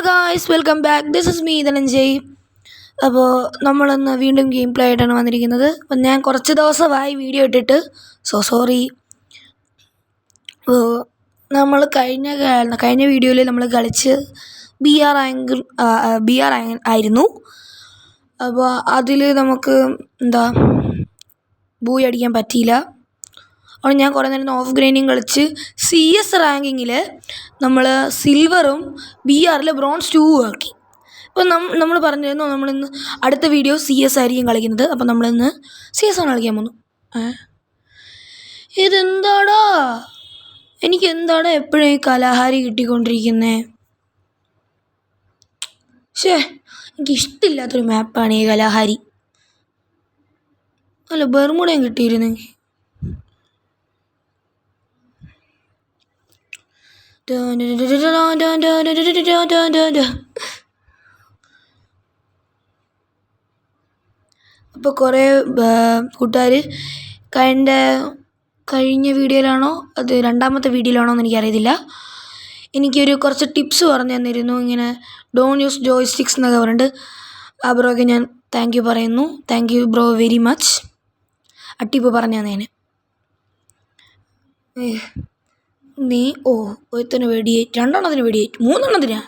Guys, welcome back. This is me Dhananjay. അപ്പോൾ നമ്മളിന്ന് വീണ്ടും ഗെയിം പ്ലേ ആയിട്ടാണ് വന്നിരിക്കുന്നത്. അപ്പം ഞാൻ കുറച്ച് ദിവസമായി വീഡിയോ ഇട്ടിട്ട്, സോറി. നമ്മൾ കഴിഞ്ഞ വീഡിയോയിൽ നമ്മൾ കളിച്ച് BR ആയിരുന്നു. അപ്പോൾ അതിൽ നമുക്ക് ബൂയി അടിക്കാൻ പറ്റിയില്ല. അപ്പോൾ ഞാൻ കുറേ നേരം ഓഫ് ഗ്രൈൻഡിങ് കളിച്ച് CS റാങ്കിങ്ങിൽ നമ്മൾ സിൽവറും BRൽ ബ്രോൺസ് 2 ആക്കി. അപ്പോൾ നമ്മൾ പറഞ്ഞിരുന്നു നമ്മളിന്ന് അടുത്ത വീഡിയോ CS ആയിരിക്കും കളിക്കുന്നത്. അപ്പോൾ നമ്മളിന്ന് CS ആണ് കളിക്കാൻ പോകുന്നു. ഇതെന്താടാ, എനിക്കെന്താടാ എപ്പോഴും ഈ കലാഹാരി കിട്ടിക്കൊണ്ടിരിക്കുന്നത്? എനിക്കിഷ്ടമില്ലാത്തൊരു മാപ്പാണ് ഈ കലാഹാരി. അല്ല, ബെർമുടയും കിട്ടിയിരുന്നെങ്കിൽ. അപ്പോൾ കുറേ കൂട്ടുകാർ കഴിഞ്ഞ വീഡിയോയിലാണോ അത് രണ്ടാമത്തെ വീഡിയോയിലാണോ എന്ന് എനിക്കറിയത്തില്ല, എനിക്കൊരു കുറച്ച് ടിപ്സ് പറഞ്ഞു തന്നിരുന്നു. ഇങ്ങനെ ഡോണ്ട് യൂസ് ജോയ്സ്റ്റിക്സ് എന്നൊക്കെ പറഞ്ഞിട്ട് ആ ബ്രോയ്ക്ക് ഞാൻ താങ്ക് യു പറയുന്നു. Thank you bro very much. ആ ടിപ്പ് പറഞ്ഞു തന്നേന്. നീ ഒരുത്തന് വെടിയേറ്റ്, 2 എണ്ണത്തിന് വെടിയേറ്റ്, 3 എണ്ണത്തിനാ.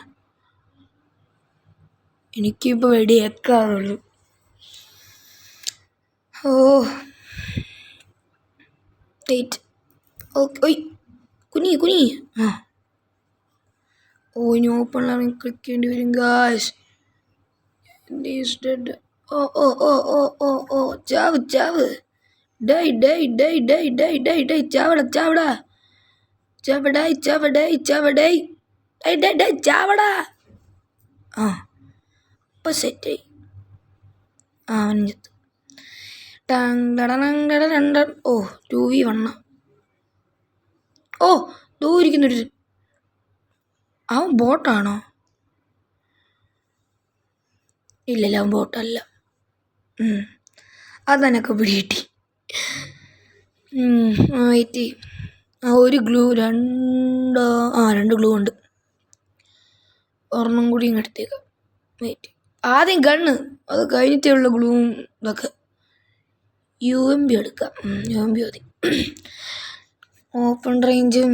എനിക്കിപ്പോൾ വെടിയേക്കാറുള്ളൂ. വെയിറ്റ്. കുനി ഇനി ഓപ്പണിലാണ് ക്ലിക്ക് ചെയ്യേണ്ടി വരും ഗായ്സ്. ചാവ് ഡൈ ചാവടാ. ഇപ്പം സെറ്റായി. അവനത്ത് 2v1. ഇരിക്കുന്നൊരു അവൻ ബോട്ടാണോ? ഇല്ലല്ല, അവൻ ബോട്ടല്ല. അതെനക്ക് പിടികിട്ടി. വെയിറ്റ്. ഒരു ഗ്ലൂ, 2 ഗ്ലൂ ഉണ്ട്. ഒരെണ്ണം കൂടി എടുത്തേക്കാം. വെയിറ്റ്, ആദ്യം ഗണ്ണ്, അത് കഴിഞ്ഞിട്ടേ ഉള്ള ഗ്ലൂവും ഇതൊക്കെ. UMP എടുക്കാം. UMP മതി. ഓപ്പൺ റേഞ്ചും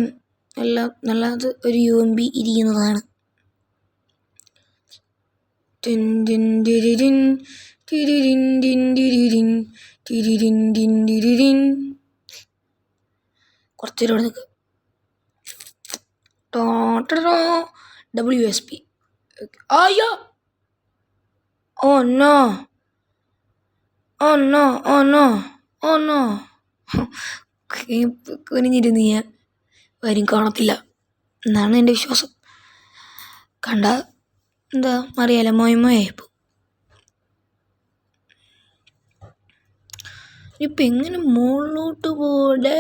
എല്ലാം നല്ലത്. ഒരു UMP ഇരിക്കുന്നതാണ്. കുറച്ചേരം ഇവിടെ നിൽക്കുക. WSP. അയ്യോ, കുനിഞ്ഞിരുന്ന് ഞാൻ വരും കാണത്തില്ല എന്നാണ് എൻ്റെ വിശ്വാസം. കണ്ട എന്താ അറിയാലോ, മോയപ്പോയി. ഇപ്പം എങ്ങനെ മുകളിലോട്ട് പോടേ?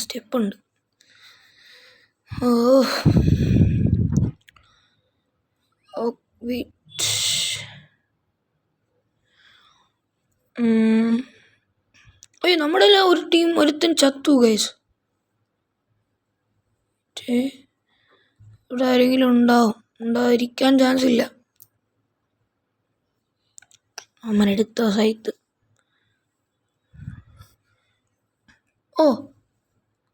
സ്റ്റെപ്പുണ്ട്. നമ്മുടെ ഒരു ടീം ഒരുത്തൻ ചത്തു ഗൈസ്. ഇവിടെ ആരെങ്കിലും ഉണ്ടായിരിക്കാൻ ചാൻസ് ഇല്ല. അമ്മനെടുത്ത സൈത്ത്.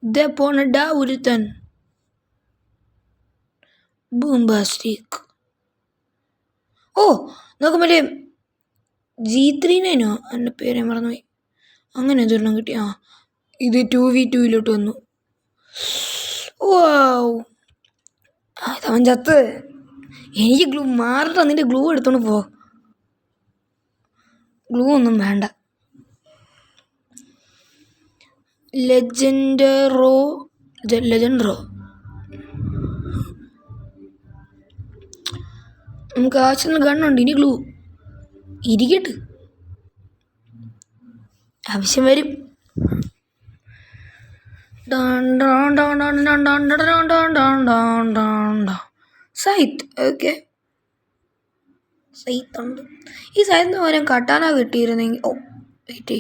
ഇതേ പോണടാ ഒരുത്തൻ. ബൂംബാസ്റ്റിക്. നോക്ക്, മറ്റേ G39 എൻ്റെ പേര് മറന്നുപോയി. അങ്ങനെ എന്തൊരെണ്ണം കിട്ടി. ഇത് 2v2 വന്നു. അവൻ ചത്ത്. എനിക്ക് ഗ്ലൂ മാറട്ടെ, നിന്റെ ഗ്ലൂ എടുത്തോണ്ട് പോ. ഗ്ലൂ ഒന്നും വേണ്ട. ലെജൻഡറോ നമുക്ക് ആവശ്യത്തിന് ഗണ്ണുണ്ട്. ഇനി ഗ്ലൂ ഇരിക്കട്ടെ, ആവശ്യം വരും. സൈത്ത്. ഓക്കെ, സൈത്തുണ്ട്. ഈ സൈത്തിന് പകരം കട്ടാന കിട്ടിയിരുന്നെങ്കിൽ. വെയിറ്റ്,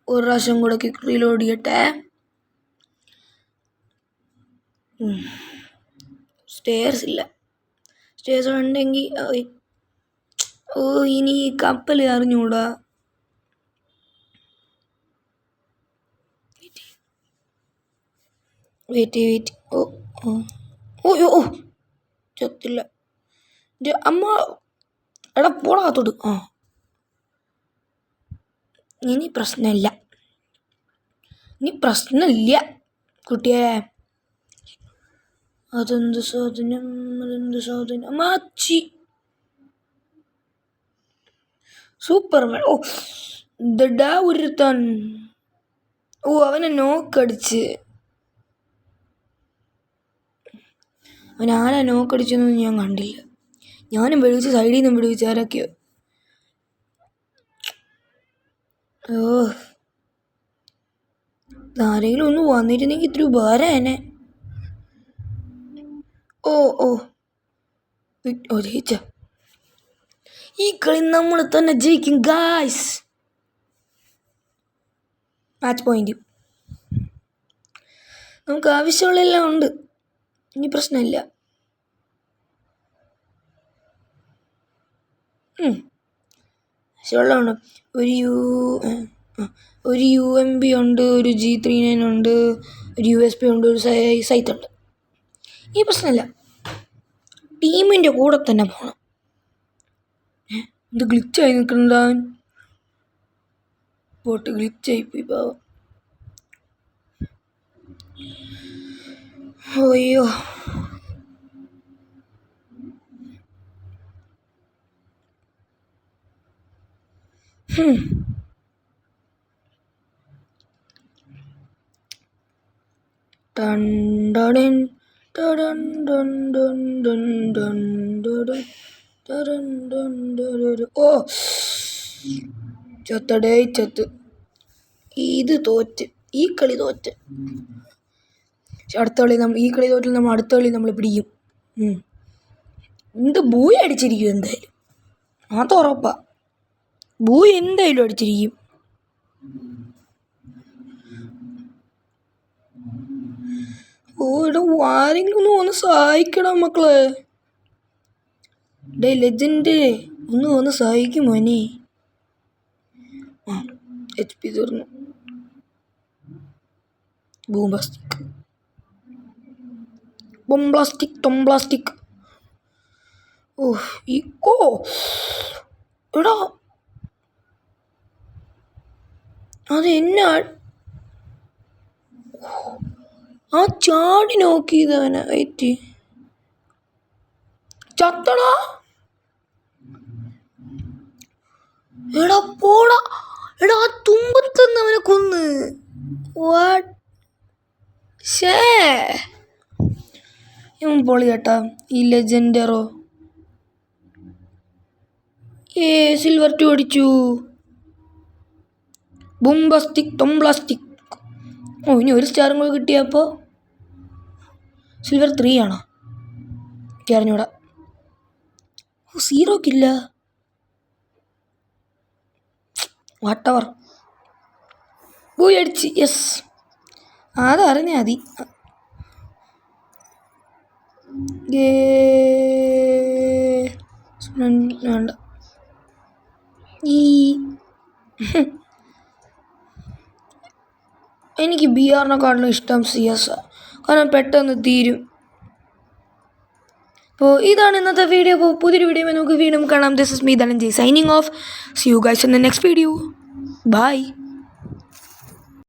ഒരു പ്രാവശ്യം കൂടെ ക്വിക്ക് റീലോഡ് ചെയ്യട്ടെ. സ്റ്റേഴ്സ് ഇല്ല. സ്റ്റേഴ്സ് ഉണ്ടെങ്കിൽ ഇനി കപ്പൽ അറിഞ്ഞൂടാ. വെയിറ്റ്. ഓ ചത്തില്ല. അമ്മ എടാ പോടാത്തോട്. ഇനി പ്രശ്നമില്ല കുട്ടിയെ. അതെന്ത് സാധനം മാച്ചി. സൂപ്പർമാൻ. ദടാ ഒരുത്തൻ. അവനെ നോക്കടിച്ച്. അവനാരാ നോക്കടിച്ചൊന്നും ഞാൻ കണ്ടില്ല. ഞാനും വെടിവെച്ച് സൈഡിൽ നിന്നും വെടിവെച്ച് ആരൊക്കെയോ. ആരെങ്കിലും ഒന്ന് വന്നിരുന്നെങ്കിൽ ഇത്തിരി ഉപകാരേനെ. ജയിച്ച. ഈ കളി നമ്മൾ തന്നെ ജയിക്കും ഗായ്സ്. മാച്ച് പോയിന്റ് നമുക്ക് ആവശ്യമുള്ളതെല്ലാം ഉണ്ട്. ഇനി പ്രശ്നമില്ല. ആവശ്യമുള്ളതാണ്. ഒരു UMP ഉണ്ട്, ഒരു G39 ഉണ്ട്, ഒരു USP ഉണ്ട്, ഒരു സൈത്ത് ഉണ്ട്. ഈ പ്രശ്നമില്ല. ടീമിൻ്റെ കൂടെ തന്നെ പോകണം. ഇത് ഗ്ലിച്ചായി നിൽക്കുന്നുണ്ടാവൻ. ബോട്ട് ഗ്ലിച്ചായിപ്പോയി പാവം. അയ്യോ. ചത്ത്. ഇത് തോറ്റ്. ഈ കളി തോറ്റ്. അടുത്ത കളി ഈ കളി തോറ്റിൽ നമ്മൾ അടുത്ത കളി നമ്മൾ പിടിക്കും. എന്ത് ബൂയി അടിച്ചിരിക്കും എന്തായാലും. അത് ഉറപ്പാ. ബൂയി എന്തായാലും അടിച്ചിരിക്കും. ഇവിടെ ആരെങ്കിലും ഒന്ന് വന്ന് സഹായിക്കണം മക്കളെ. ലെജൻഡ് ഒന്ന് വന്ന് സഹായിക്കും മോനെ. HP തീർന്നു. ബോംബ്ലാസ്റ്റിക്. എടാ അതെന്നാ ആ ചാടി നോക്കിയതവനെ. വെയിറ്റ് ചത്തടാ. എടാ പോടാ. എടാ ആ തുമ്പത്തുനിന്ന് അവനെ കൊന്ന്. പൊളി കേട്ടാ ഈ ലെജൻഡറോ. സിൽവർ 2 അടിച്ചു. ബോംബ്ലാസ്റ്റിക്. ഇനി ഒരു സ്റ്റാറും കൂടെ കിട്ടിയപ്പോൾ സിൽവർ 3 ആണോ അറിഞ്ഞൂടാ. 0 കില്ല. വാട്ടവർ. പോയി അടിച്ച്. യെസ്, അതറിഞ്ഞാൽ മതി. വേണ്ട. എനിക്ക് BR-നെക്കാട്ടിലും ഇഷ്ടം CS. കാരണം പെട്ടെന്ന് തീരും. അപ്പോൾ ഇതാണ് ഇന്നത്തെ വീഡിയോ. അപ്പോൾ പുതിയൊരു വീഡിയോ നമുക്ക് വീണ്ടും കാണാം. This is me Dhananjay signing off. See you guys in the next video. By.